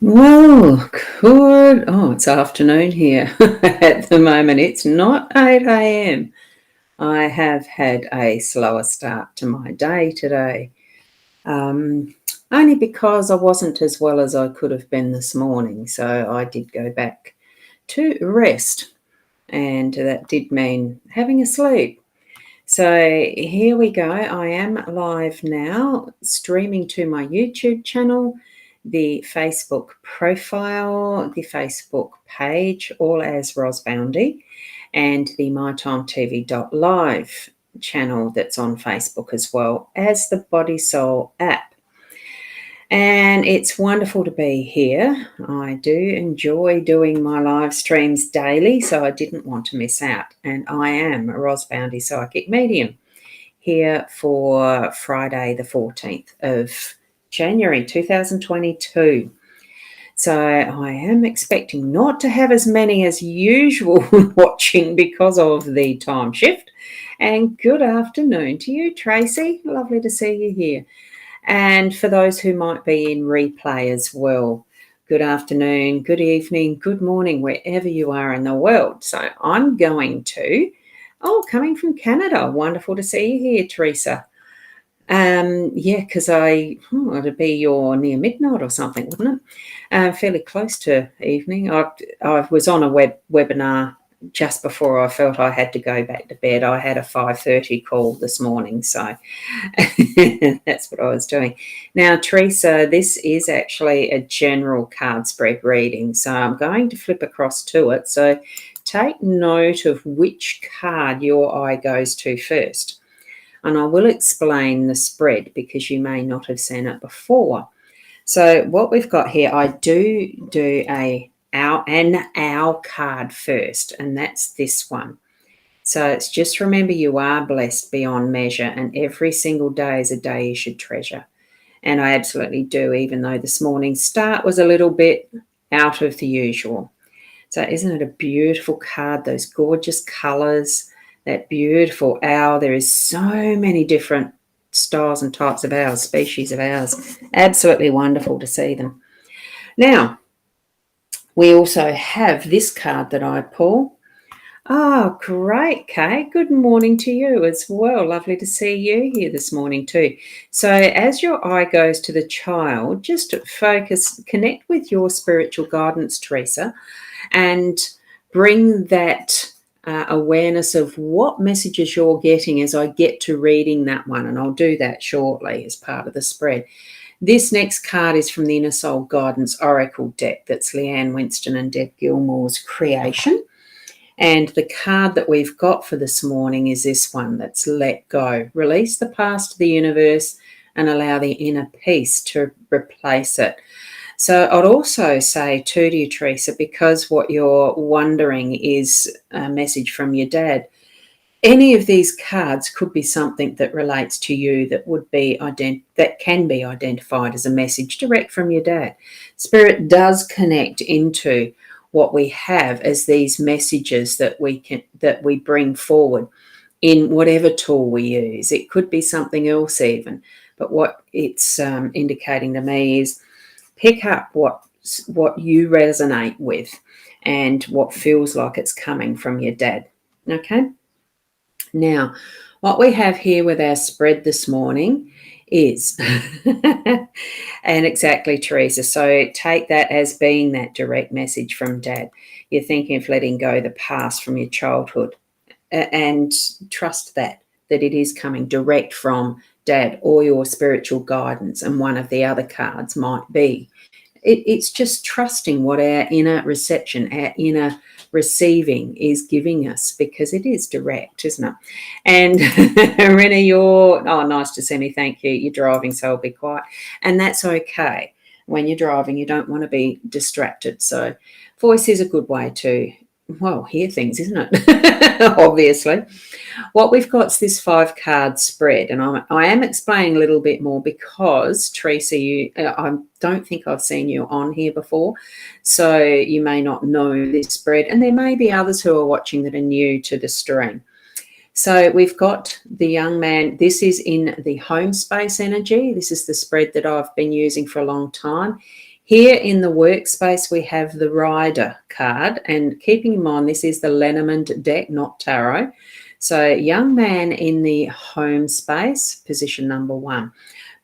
Well, good. Oh, it's afternoon here at the moment. It's not 8 a.m. I have had a slower start to my day today, only because I wasn't as well as I could have been this morning. So I did go back to rest, and that did mean having a sleep. So here we go. I am live now, streaming to my YouTube channel, the Facebook profile, the Facebook page, all as Ros Boundy, and the mytimetv.live channel that's on Facebook as well as the Body Soul app. And it's wonderful to be here. I do enjoy doing my live streams daily, so I didn't want to miss out. And I am a Ros Boundy Psychic Medium here for Friday the 14th of January 2022. So I am expecting not to have as many as usual watching because of the time shift. And good afternoon to you, Tracy. Lovely to see you here. And for those who might be in replay as well, good afternoon, good evening, good morning, wherever you are in the world. So I'm going to, coming from Canada. Wonderful to see you here, Teresa. Because it'd be your near midnight or something, wouldn't it? Fairly close to evening. I was on a webinar just before I felt I had to go back to bed. I had a 5:30 call this morning, so that's what I was doing. Now, Teresa, this is actually a general card spread reading, so I'm going to flip across to it. So take note of which card your eye goes to first. And I will explain the spread because you may not have seen it before. So what we've got here, I do an owl card first, and that's this one. So it's just remember you are blessed beyond measure, and every single day is a day you should treasure. And I absolutely do, even though this morning's start was a little bit out of the usual. So isn't it a beautiful card? Those gorgeous colours, that beautiful owl. There is so many different styles and types of owls, species of owls. Absolutely wonderful to see them. Now, we also have this card that I pull. Oh, great, Kay. Good morning to you as well. Lovely to see you here this morning too. So as your eye goes to the child, just focus, connect with your spiritual guidance, Teresa, and bring that awareness of what messages you're getting as I get to reading that one, and I'll do that shortly as part of the spread. This next card is from the Inner Soul Guidance Oracle deck. That's Leanne Winston and Deb Gilmore's creation. And the card that we've got for this morning is this one, that's Let Go. Release the past to the universe and allow the inner peace to replace it. So I'd also say too to you, Teresa, because what you're wondering is a message from your dad, any of these cards could be something that relates to you that would be that can be identified as a message direct from your dad. Spirit does connect into what we have as these messages that we bring forward in whatever tool we use. It could be something else even, but what it's indicating to me is pick up what you resonate with and what feels like it's coming from your dad. Okay? Now, what we have here with our spread this morning is, and exactly, Teresa, so take that as being that direct message from Dad. You're thinking of letting go the past from your childhood, and trust that it is coming direct from Dad or your spiritual guidance, and one of the other cards might be. It's just trusting what our inner reception, our inner receiving is giving us, because it is direct, isn't it? And Rena, nice to see me, thank you. You're driving, so I'll be quiet. And that's okay. When you're driving, you don't want to be distracted. So voice is a good way to, hear things, isn't it? Obviously. What we've got is this 5-card spread, and I am explaining a little bit more because, Teresa, I don't think I've seen you on here before, so you may not know this spread, and there may be others who are watching that are new to the stream. So we've got the young man. This is in the home space energy. This is the spread that I've been using for a long time. Here in the workspace, we have the Rider card, and keeping in mind this is the Lenormand deck, not tarot. So young man in the home space, position number 1.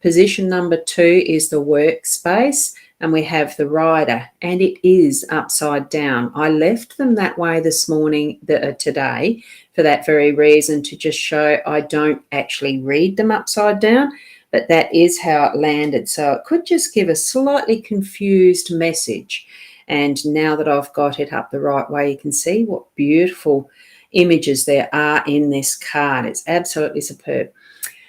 Position number 2 is the workspace, and we have the Rider, and it is upside down. I left them that way this morning, today, for that very reason, to just show I don't actually read them upside down, but that is how it landed. So it could just give a slightly confused message. And now that I've got it up the right way, you can see what beautiful images there are in this card. It's absolutely superb.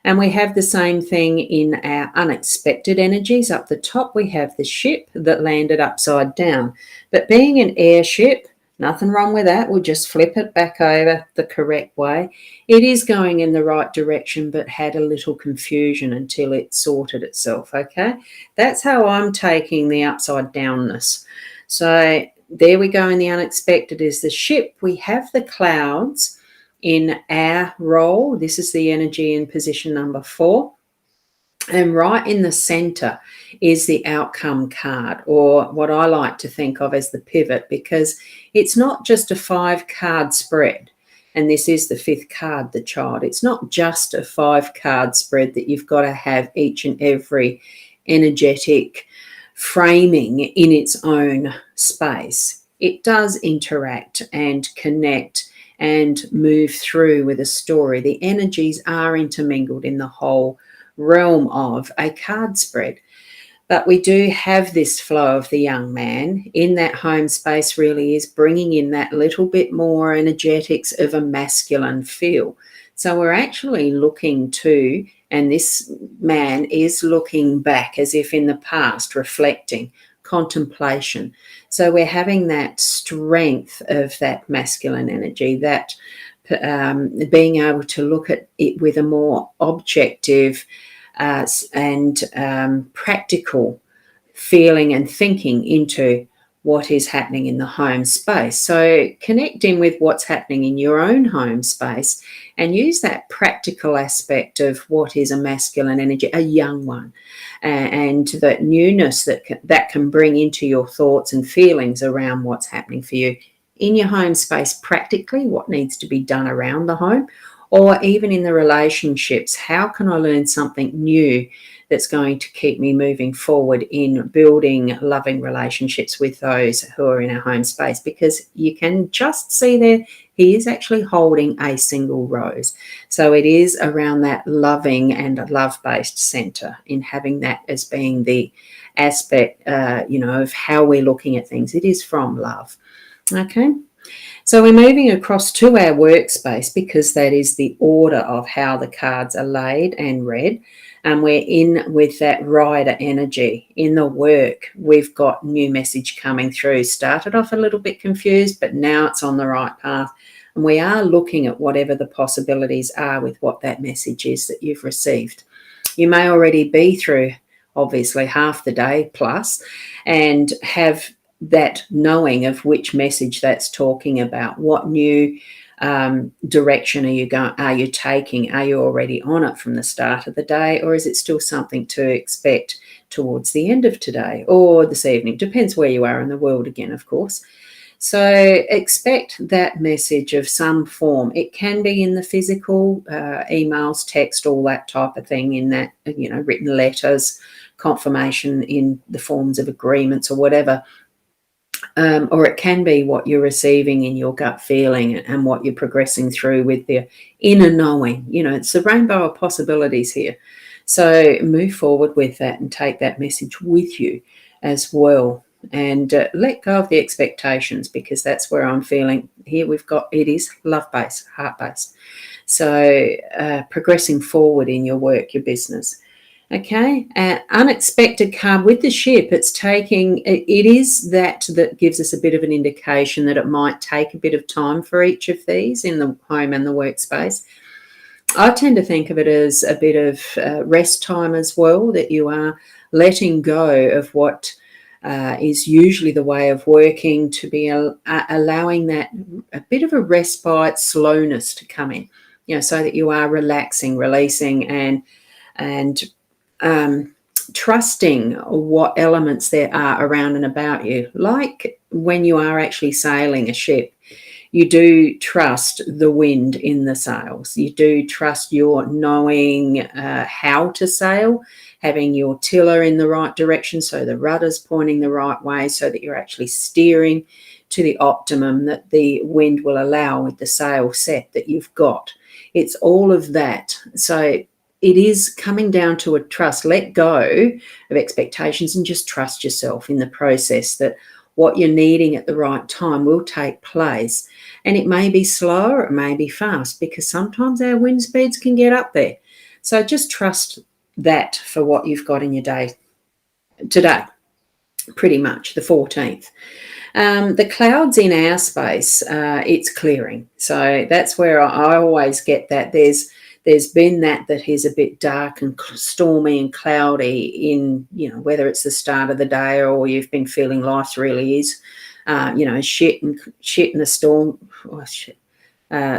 And we have the same thing in our unexpected energies. Up the top, we have the ship that landed upside down. But being an airship, nothing wrong with that. We'll just flip it back over the correct way. It is going in the right direction, but had a little confusion until it sorted itself, okay? That's how I'm taking the upside downness. So there we go. In the unexpected is the ship. We have the clouds in our role. This is the energy in position number 4. And right in the center is the outcome card, or what I like to think of as the pivot, because it's not just a 5-card spread. And this is the 5th card, the child. It's not just a 5-card spread that you've got to have each and every energetic framing in its own space. It does interact and connect and move through with a story. The energies are intermingled in the whole realm of a card spread. But we do have this flow of the young man in that home space, really is bringing in that little bit more energetics of a masculine feel. So we're actually looking to, and this man is looking back as if in the past, reflecting, contemplation. So we're having that strength of that masculine energy, that being able to look at it with a more objective and practical feeling and thinking into what is happening in the home space. So connecting with what's happening in your own home space, and use that practical aspect of what is a masculine energy, a young one, and that newness that can bring into your thoughts and feelings around what's happening for you in your home space, practically what needs to be done around the home, or even in the relationships. How can I learn something new that's going to keep me moving forward in building loving relationships with those who are in our home space? Because you can just see there, he is actually holding a single rose. So it is around that loving and love-based center, in having that as being the aspect, of how we're looking at things. It is from love. Okay. So we're moving across to our workspace, because that is the order of how the cards are laid and read. And we're in with that rider energy. In the work, we've got new message coming through. Started off a little bit confused, but now it's on the right path. And we are looking at whatever the possibilities are with what that message is that you've received. You may already be through, obviously, half the day plus, and have that knowing of which message that's talking about. What new direction are you taking? Are you already on it from the start of the day, or is it still something to expect towards the end of today or this evening? Depends where you are in the world again, of course. So expect that message of some form. It can be in the physical, emails, text, all that type of thing, in that, written letters, confirmation in the forms of agreements or whatever. Or it can be what you're receiving in your gut feeling and what you're progressing through with the inner knowing. It's a rainbow of possibilities here. So move forward with that and take that message with you as well. And let go of the expectations, because that's where I'm feeling here. It is love-based, heart-based. So progressing forward in your work, your business. Okay, unexpected card with the ship. It is that gives us a bit of an indication that it might take a bit of time for each of these in the home and the workspace. I tend to think of it as a bit of rest time as well, that you are letting go of what is usually the way of working, to be allowing that a bit of a respite, slowness to come in, so that you are relaxing, releasing, and trusting what elements there are around and about you. Like when you are actually sailing a ship, you do trust the wind in the sails. You do trust your knowing how to sail, having your tiller in the right direction, so the rudder's pointing the right way, so that you're actually steering to the optimum that the wind will allow with the sail set that you've got. It's all of that. So it is coming down to a trust. Let go of expectations and just trust yourself in the process, that what you're needing at the right time will take place. And it may be slow or it may be fast, because sometimes our wind speeds can get up there. So just trust that for what you've got in your day today, pretty much the 14th. The clouds in our space, it's clearing. So that's where I always get that. There's been that is a bit dark and stormy and cloudy in, whether it's the start of the day or you've been feeling life really is, shit and a storm. Oh, shit.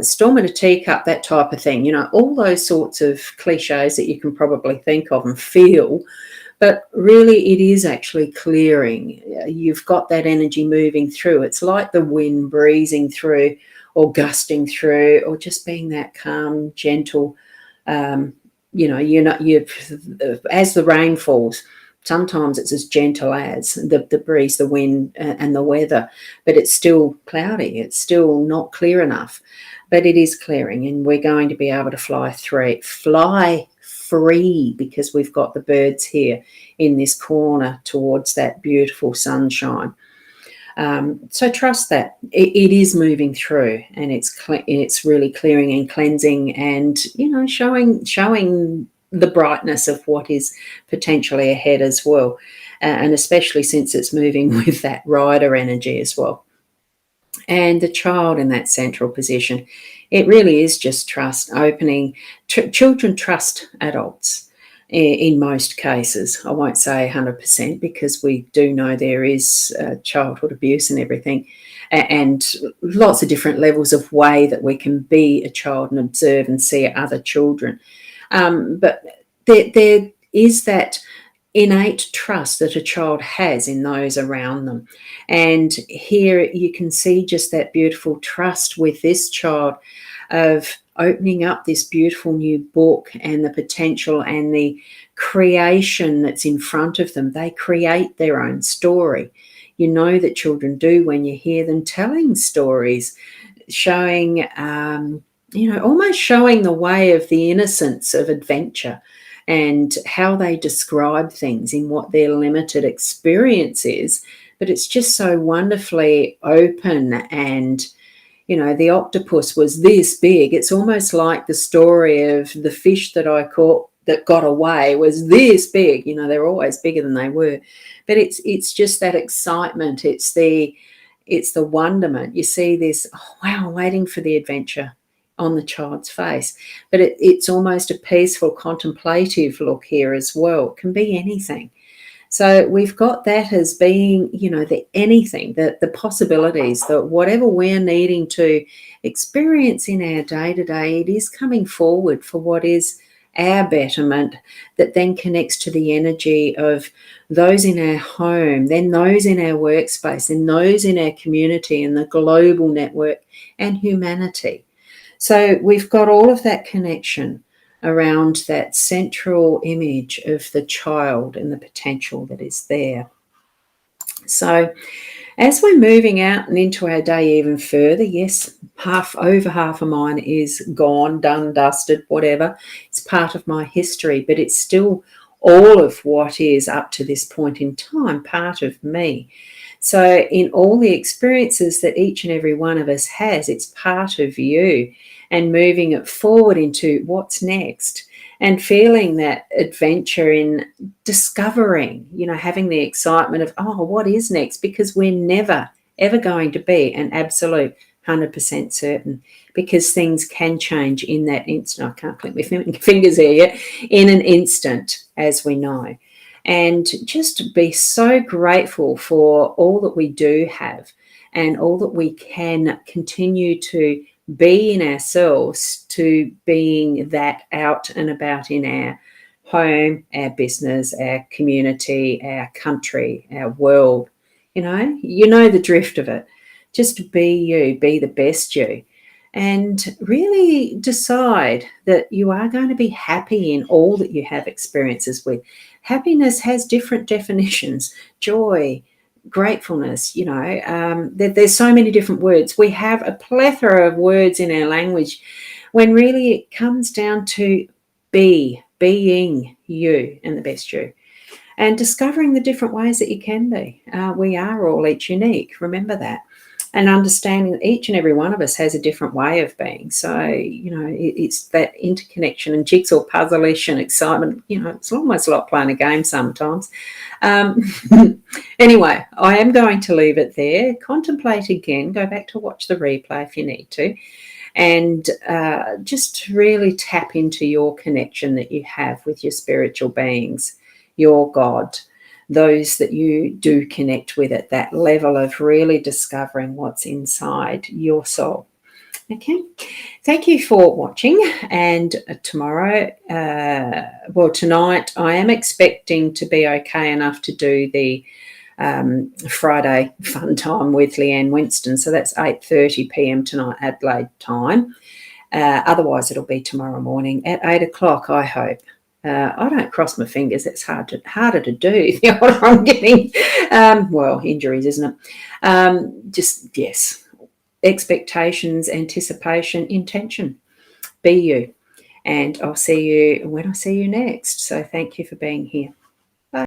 Storm in a teacup, that type of thing. All those sorts of cliches that you can probably think of and feel. But really, it is actually clearing. You've got that energy moving through. It's like the wind breezing through or gusting through, or just being that calm, gentle, as the rain falls. Sometimes it's as gentle as the breeze, the wind, and the weather, but it's still cloudy. It's still not clear enough, but it is clearing, and we're going to be able to fly free, because we've got the birds here in this corner towards that beautiful sunshine. So trust that it is moving through, and it's really clearing and cleansing, and showing the brightness of what is potentially ahead as well, and especially since it's moving with that rider energy as well. And the child in that central position, it really is just trust, opening. Children trust adults in most cases. I won't say 100%, because we do know there is childhood abuse and everything, and lots of different levels of way that we can be a child and observe and see other children. But there is that innate trust that a child has in those around them. And here you can see just that beautiful trust with this child of opening up this beautiful new book and the potential and the creation that's in front of them. They create their own story. You know that children do when you hear them telling stories, showing, almost showing the way of the innocence of adventure, and how they describe things in what their limited experience is. But it's just so wonderfully open, and the octopus was this big. It's almost like the story of the fish that I caught that got away was this big. They're always bigger than they were. But it's just that excitement. It's the wonderment. You see this, oh, wow, waiting for the adventure on the child's face. But it's almost a peaceful, contemplative look here as well. It can be anything. So we've got that as being, the anything, the possibilities, that whatever we're needing to experience in our day-to-day, it is coming forward for what is our betterment, that then connects to the energy of those in our home, then those in our workspace, and those in our community and the global network and humanity. So we've got all of that connection around that central image of the child and the potential that is there. So as we're moving out and into our day even further, yes, over half of mine is gone, done, dusted, whatever. It's part of my history, but it's still all of what is up to this point in time, part of me. So in all the experiences that each and every one of us has, it's part of you, and moving it forward into what's next, and feeling that adventure in discovering, having the excitement of, oh, what is next? Because we're never, ever going to be an absolute 100% certain, because things can change in that instant. I can't click my fingers here yet. In an instant, as we know. And just be so grateful for all that we do have, and all that we can continue to be in ourselves, to being that out and about in our home, our business, our community, our country, our world. You know the drift of it. Just be you, be the best you, and really decide that you are going to be happy in all that you have experiences with. Happiness has different definitions. Joy, gratefulness, there's so many different words. We have a plethora of words in our language when really it comes down to being you and the best you, and discovering the different ways that you can be. We are all each unique, remember that, and understanding that each and every one of us has a different way of being. So, it's that interconnection and jigsaw puzzle-ish and excitement. It's almost like playing a game sometimes. Anyway, I am going to leave it there. Contemplate again. Go back to watch the replay if you need to. And just really tap into your connection that you have with your spiritual beings, your God, those that you do connect with at that level of really discovering what's inside your soul. Okay, thank you for watching. And tomorrow, tonight, I am expecting to be okay enough to do the Friday fun time with Leanne Winston. So that's 8:30 p.m. tonight, Adelaide time. Otherwise, it'll be tomorrow morning at 8 o'clock, I hope. I don't cross my fingers. It's harder to do the older I'm getting. Injuries, isn't it? Yes. Expectations, anticipation, intention. Be you. And I'll see you when I see you next. So thank you for being here.